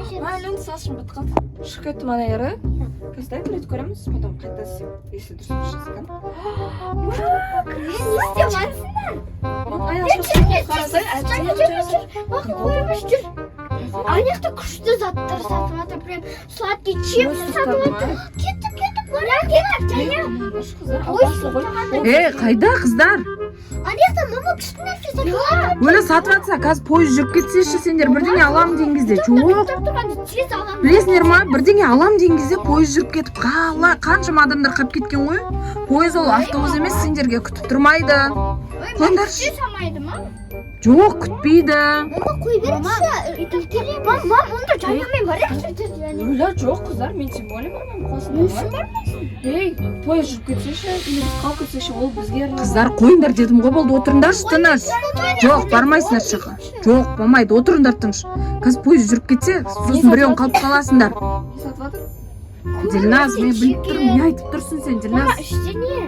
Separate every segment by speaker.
Speaker 1: Айлен салшын бітіп қалды. Шығып кетті мана ері. Қазір бір рет көреміз, потом қайта если дұрыс шыққан.
Speaker 2: Не істемейсіңдер? Аяқта күшті заттар сатып жатыр, прям сладкий чипсы сатып жатыр. Кеттік,
Speaker 3: қайда қыздар?
Speaker 2: Аяқта мама күшті нәрсе сатып жатыр.
Speaker 3: Өлі сатып жатса, қазір пойыз жүріп кетсеші сендер бірдеңе алам деген кезде. Жоқ. Білесіңдер ма, бірдеңе алам деген кезде пойыз жүріп кетіп, қаншама адамдар қап кеткен ғой. Пойыз ол автобус емес, сендерге күтіп тұрмайды.
Speaker 2: Күшті самайды ма?
Speaker 3: Жоқ, күтпейді.
Speaker 2: Мама қой берші. Мама, онда жаңамен барайықшы.
Speaker 1: Өлі жоқ қыздар, мен тем более мамам қосында бар. Ей, пойыз жүріп кетсеші, или біз қалып кетсеші, ол бізге арналған.
Speaker 3: Қыздар қойыңдар дедім ғой, болды, отырыңдаршы тыныш. Жоқ, бармайсыңдар шақа. Жоқ, болмайды, отырыңдар тыныш. Қазір пойыз жүріп кетсе, сосын біреуін қалып қаласыңдар.
Speaker 1: Не сатып жатыр?
Speaker 3: Дилназ, мен біліп тұрмын, не айтып тұрсың сен, Дилназ?
Speaker 2: Мама, іште не?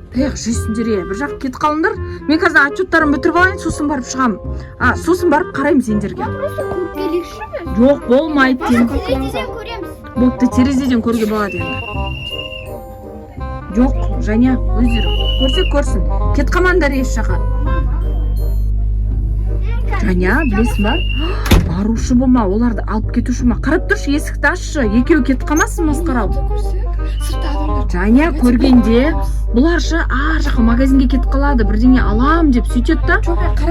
Speaker 3: Таяқ жейсіңдер, бір жақ кетіп қалыңдар. Мен қазір отчеттарымды бітіріп алайын, сосын барып шығамын. Сосын барып қараймын сендерге.
Speaker 2: Просто көп келейікші біз.
Speaker 3: Жоқ, болмайды.
Speaker 2: Терезеден көреміз.
Speaker 3: Бопты, терезеден көруге болады енді. Жоқ, Жаня, өздері көрсін. Кет қалмаңдар еш жаққа. Жаня, білесің ба? Барушы болма, оларды алып кетуші ма? Қарап тұршы, есікті ашшы. Екеуі кетіп қалмасын масқарау. Жаня, көргенде бұларшы жаққа магазинге кетіп қалады, бірдеңе алам деп сөйтеді да.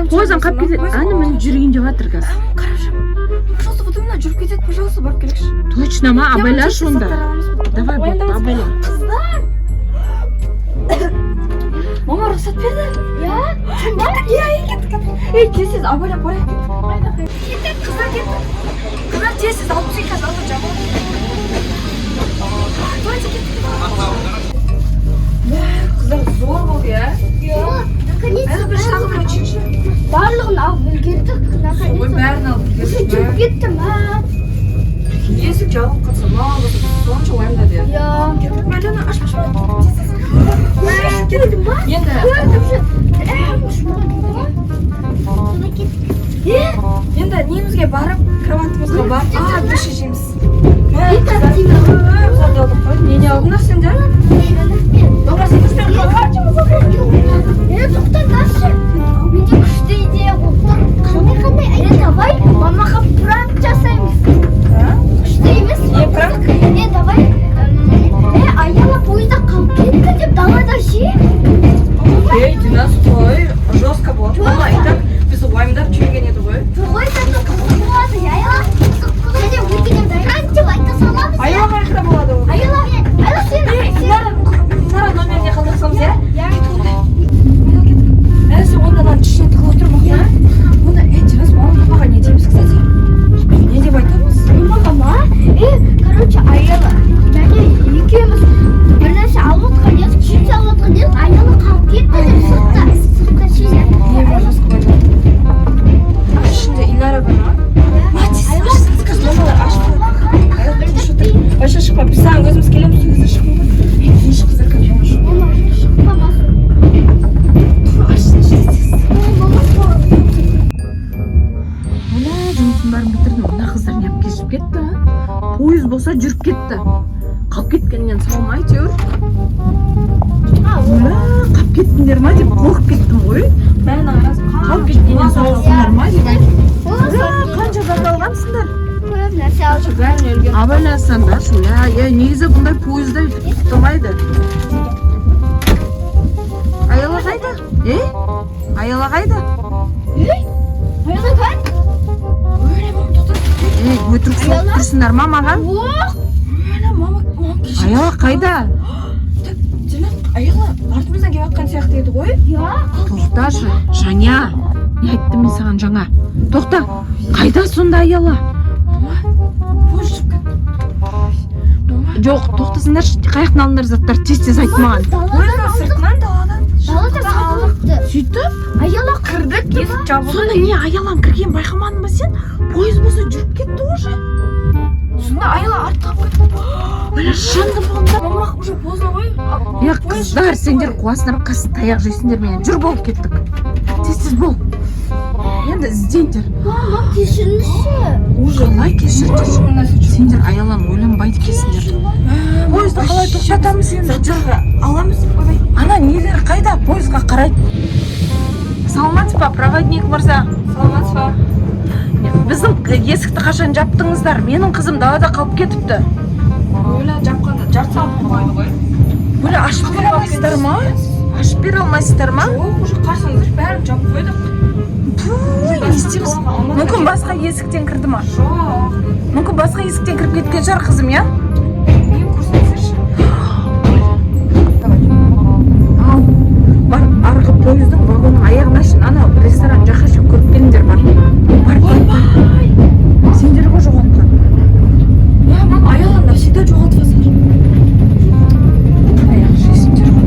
Speaker 3: Пойыздан қап кетеді. Әні міне жүрейін деп жатыр қазір.
Speaker 1: Пожалуйста, вот именно жүріп кетеді, пожалуйста, барып келікші.
Speaker 3: Точно ма? Абайлаш онда. Давай, абайла.
Speaker 1: Мама рұқсат берді. Кеттік. Ей, тез абайлап барайық. Кеттік, қыздар кеттік. Қыздар тез алып түсейік, қазір алып жамын. Давайте кеттік. Қыздар зор болды, я?
Speaker 2: Наконец-то
Speaker 1: бір шағы бір өтшекші.
Speaker 2: барлығын алып үлгердік.
Speaker 1: Ой, бәрін алып үлгердік.
Speaker 2: Жүріп кетті ма?
Speaker 1: Есік жабылып қалса, маған сонша уайымдады, я? Кеттік, Майлена, аш.
Speaker 2: Көрдің ба?
Speaker 1: Енді енді немізге барып, кроватымызға барып, бір шешеміз. Бұзады алдық қой, не алдыңдар сендер? Добра, сен үстен кроватымыз алдық.
Speaker 2: Тоқтаңдаршы. Менде күшті идея болды. Қандай? Давай мамаға пранк жасаймыз. Күшті емес?
Speaker 1: Пранк?
Speaker 2: Давай. Аяла пойызда қалып кетті деп далада ше.
Speaker 1: Ей, Динас, қой, жестко болады. Мама, и так біз уайымдап жүрген еді ғой.
Speaker 2: Ой, сәтті қызық болады. Аяла және өйткені пранк деп айта саламыз.
Speaker 1: Аяла қайықта болады ол.
Speaker 2: Аяла сен.
Speaker 1: Нара номеріне қалдырсамыз, я? Әлі ондан ішіне тығылып тұрмақ, я? Онда, Динас, мамаға не дейміз, кстати? Не деп айтамыз?
Speaker 2: Мамаға ма? Короче, Аяла және екеуміз бір нәрсе алып отқан едік, чипсы алып отқан едік, Аяла қалып кетті деп сыртқа ше.
Speaker 1: Ішінде Инара бар ма? Вообще шықпа, біз саған өзіміз келеміз, сол кезде шықпа. Еш қыздар кім жаңа шықпа.
Speaker 2: Мама, шықпамасын.
Speaker 3: Мына жұмысын бәрін бітірдім. Мына қыздар неғып кешіп кетті. Пойыз болса жүріп кетті. Қалып кеткеннен сау ма әйтеуір? Қалып кеттіңдер ма деп қорқып кеттім ғой.
Speaker 1: Бәрін арасы
Speaker 3: Қалып кеткеннен саусыңдар ма деп. Қанша зат алғансыңдар?
Speaker 2: Көп нәрсе алып.
Speaker 1: бәрін өлген.
Speaker 3: Абайласаңдар шу. Негізі бұндай пойызда құттымайды. Аяла қайда? Аяла қайда?
Speaker 2: Аяла қайда?
Speaker 3: Өтірік соғып тұрсыңдар ма маған? Аяла қайда?
Speaker 1: Аяла артымыздан келіп жатқан сияқты еді ғой?
Speaker 3: Тоқташы, Жаня. Не айттым мен саған жаңа? Тоқта, қайда сонда Аяла? Жоқ, тоқтасыңдар, қаяқтан алыңдар заттар, тез айтты маған.
Speaker 1: Сыртынан даладан.
Speaker 2: Далада салыпты.
Speaker 3: Сөйтіп?
Speaker 2: Аяла кірдік.
Speaker 1: Есік жабылды.
Speaker 3: Сонда не Аялам кірген байқамадың ба сен? Пойыз болса жүріп кетті уже.
Speaker 1: Сонда Аяла артқа кетті.
Speaker 3: Шынды болғанда.
Speaker 1: Мамақ уже поздно ғой.
Speaker 3: Қыздар, сендер қуасындар қасын таяқ жейсіңдер менен. Жүр болып кеттік. Тез бол. енді іздеңдер.
Speaker 2: Мама кешіріңізші.
Speaker 3: Қалай кешірдір? Сендер аялан ойланбайды екенсіңдер. Пойызды қалай тоқтатамыз енді?
Speaker 1: Аламыз. Ой.
Speaker 3: Ана нелер қайда? Пойызға қарайды. Саламатсыз ба, проводник мырза?
Speaker 1: Саламатсыз ба?
Speaker 3: Біздің есікті қашан жаптыңыздар? Менің қызым далада қалып кетіпті.
Speaker 1: Ойла жапқанда жарты сағат болмайды ғой.
Speaker 3: Бөле ашып бере алмайсыздар ма? Ашып бере алмайсыздар ма?
Speaker 1: Жоқ, уже қарсаңыздар бәрін жапып қойдық.
Speaker 3: Не істейміз? Мүмкін басқа есіктен кірді ма?
Speaker 1: Жоқ.
Speaker 3: Мүмкін басқа есіктен кіріп кеткен шығар қызым, я?
Speaker 1: Мен көрсетсерші.
Speaker 3: Ал, бар, арғы пойыздың вагонның аяғына шейін ана ресторан жаққа шығып көріп келіңдер бар. Бар. Сендер ғой жоғалтқан.
Speaker 1: Я, мама, аялан навсегда жоғалтып алсаң.
Speaker 3: Аяқ жейсіңдер ғой.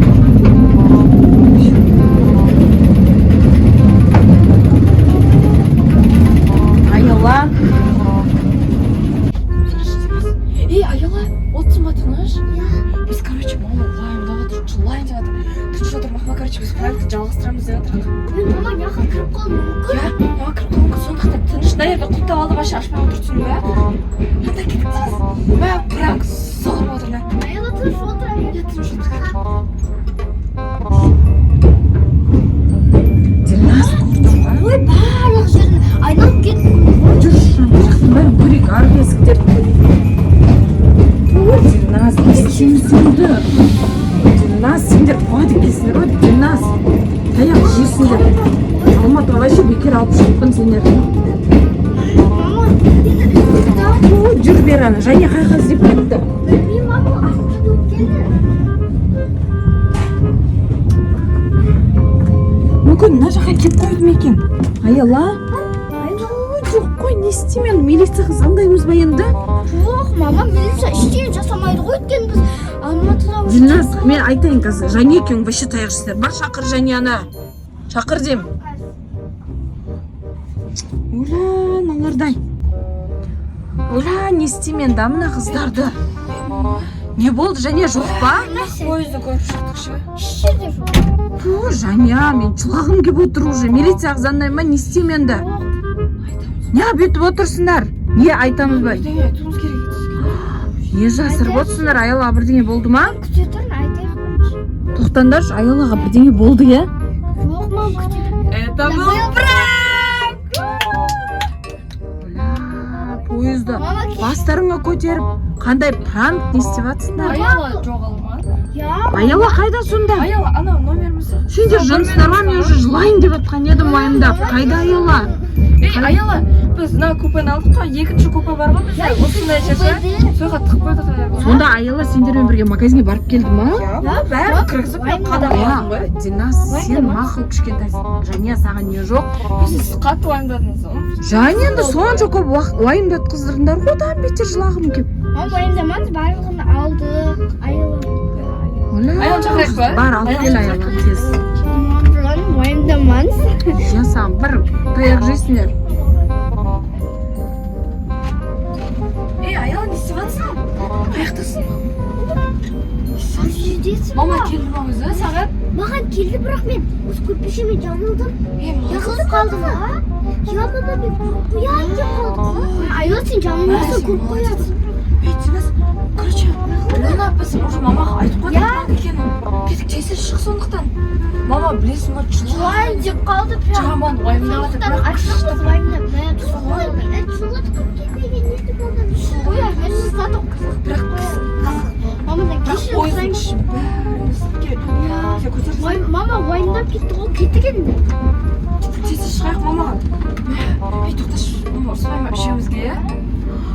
Speaker 3: Аяла.
Speaker 1: Ей, аяла, отсың ба тыныш? Біз, короче, мама уайымдап отыр, жылайын деп жатыр. Түтіп жатыр, мама, короче, біз проектті жалғастырамыз деп жатырмыз.
Speaker 2: Мама жаққа кіріп қалуы мүмкін.
Speaker 1: Я, мама кіріп қалуы мүмкін, сондықтан тыныш, наверное, құлыптап алды ма, ашпай отырсың ба? Анда кетіп тез. Мә, проект соғып отыр, мә.
Speaker 2: Аяла тыныш отыр.
Speaker 1: Я тыныш отыр.
Speaker 3: Дилназ көрдің ба?
Speaker 2: Ой, барлық жерін айналып кетіп.
Speaker 3: Жүрші, жақтың бәрін көрейік, арғы есіктерді көрейік. Дилназ, не істейміз енді? Дилназ, сендер қуады келсіңдер ғой, Дилназ. Таяқ жейсіңдер. Алматыға вообще бекер алып шығыппын сендерді.
Speaker 2: Мама,
Speaker 3: Ой, жүр бер ана, және қайқа іздеп кетті.
Speaker 2: мен мама артқа өтіп келді.
Speaker 3: Мүмкін мына жаққа келіп қойды ма екен? Аяла? Ой, жоқ қой, не істеймін? Милицияға звондаймыз ба енді?
Speaker 2: Жоқ, мама, милиция ештеңе жасамайды ғой, өйткені біз Алматыда
Speaker 3: Дилназ, мен айтайын қазір, және екеуің вообще таяқ жейсіңдер. Бар шақыр және ана. Шақыр дем. Ола, мыналардай. Ола, не істеймін да мына қыздарды? Не болды, және жоқ па?
Speaker 1: Пойызды көріп шықтық ше.
Speaker 2: Ешжерде жоқ.
Speaker 3: Фу, Жаня, мен жылағым келіп отыр уже. Милицияға звондаймын ба, не істеймін енді? Не бүйтіп отырсыңдар? Не айтамыз ба?
Speaker 1: Бірдеңе айтуымыз керек еді.
Speaker 3: Не жасырып отырсыңдар? Аяла бірдеңе болды ма?
Speaker 2: Күте тұрын, айтайық.
Speaker 3: Тоқтаңдаршы, Аялаға бірдеңе болды, я?
Speaker 2: Жоқ, мам, күте.
Speaker 1: Это был
Speaker 3: Ола, пойызды
Speaker 2: Мама,
Speaker 3: бастарыңа көтеріп, қандай пранк не істеп жатсыңдар?
Speaker 1: Аяла жоғалма.
Speaker 2: Я,
Speaker 3: Аяла қайда сонда?
Speaker 1: Аяла, ана номеріміз.
Speaker 3: Сендер жыныстар ма? Мен уже жылайын деп жатқан едім уайымдап. Қайда Аяла?
Speaker 1: Ей, аяла, біз мына купені алдық қой, екінші купе бар ғой бізде. Осындай жерде. Соға тығып қойдық аяла.
Speaker 3: Сонда Аяла сендермен бірге магазинге барып келді ма?
Speaker 1: Бәрі кіргізіп қадағаладың ғой.
Speaker 3: Динас, сен мақұл кішкентайсың. Жания, саған не жоқ?
Speaker 1: Сіз қатты уайымдадыңыз ғой.
Speaker 3: Және енді сонша көп уайымдатқыздырдыңдар ғой, одан бетер жылағым келіп.
Speaker 2: мам, уайымдамаңыз, барлығын алдық. Аяла.
Speaker 1: Аяла шақырайық па?
Speaker 3: Бар, алып кел Аяла тез.
Speaker 2: Мам, бұлан уайымдамаңыз.
Speaker 3: Я саған бір таяқ жейсіңдер.
Speaker 1: Ей, аяла, не істеп жатсың? Қаяқтасың?
Speaker 2: Сіз жүйдесің.
Speaker 1: Мама келді ма өзі саған?
Speaker 2: Маған келді, бірақ мен осы көрпешемен жаңылдым. Яқылып қалдым, а? Я, мама, мен қояйын деп қалдым. Аяла, сен жаңылмасың, көп қоясың.
Speaker 1: Ей, Динас, короче, ана біз уже мамаға айтып қойдық екенін. Кетік тезірек шық сондықтан. Мама білесің ба,
Speaker 2: Жылайын деп қалды, прям.
Speaker 1: жаман уайымдап жатыр, бірақ
Speaker 2: Ашықтық уайымдап. Мен шулатқым келмеген еді болған. Ой, мен шулатып қызық.
Speaker 1: бірақ
Speaker 2: Мамадан кешірім
Speaker 1: пойыздың
Speaker 2: сұрайын.
Speaker 1: іші бәрі
Speaker 2: Мама уайымдап кетті ғой, кетті енді.
Speaker 1: тез шығайық мамаға. Ей, тоқташы, мама ұрыспай ма үшеумізге, иә?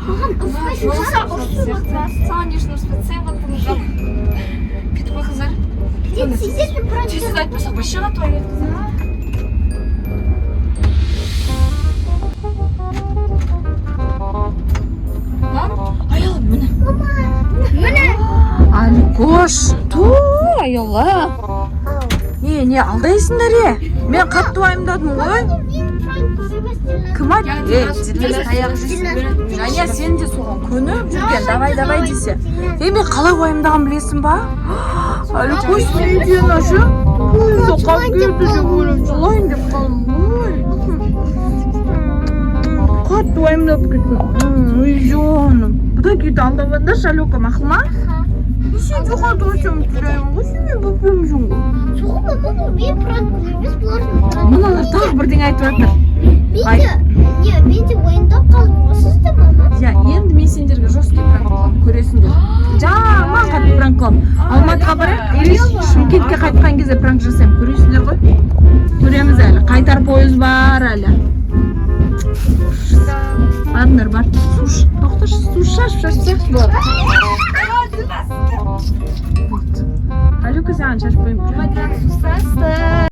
Speaker 2: Маған ұрыспайсың, саған ұрысып
Speaker 1: Саған не үшін ұрыспайды, сен қаттың жан. Кетіп қой қыздар.
Speaker 2: Сен сіздердің
Speaker 1: Тез
Speaker 2: пранкер.
Speaker 1: айтпасақ, вообще қатты уайымдайды қыздар. Мам, аяла, міне.
Speaker 2: Міне.
Speaker 3: Алькош, ту, Аяла. Не, алдайсыңдар е? Мен қатты уайымдадым ғой.
Speaker 2: Мен пранкер еместен.
Speaker 3: Кім ат? Дилназ таяқ жейсің. Жания, сен де соған көніп жүрген, давай десе. Мен қалай уайымдағанын білесің ба? Алькош, сен ден ашы. Ой, қалып кетті же өлім. Жылайын деп қалдым. қатты уайымдап кеттім. Ой жаным. Құдай күйді алдаванда шалёка мақылма. Сен жоғалды өтем түрайын ғой, сен бұпым жоңғы.
Speaker 2: Соғын мама мен пранк емес бұлардың.
Speaker 3: Мыналар тағы бірдеңе айтып жатыр.
Speaker 2: Мен де ойындап қалдым ғой сізді мама.
Speaker 3: Я енді мен сендерге жесткий пранк қыламын, көресіңдер. Жаман қатты пранк қыламын. Алматыға барайық, или Шымкентке қайтқан кезде пранк жасаймын, көресіңдер ғой. Көреміз әлі, қайтар пойыз бар әлі. Ладно, бар. Тоқташы, су шашып бұлар. Алюка саған шашпаймын.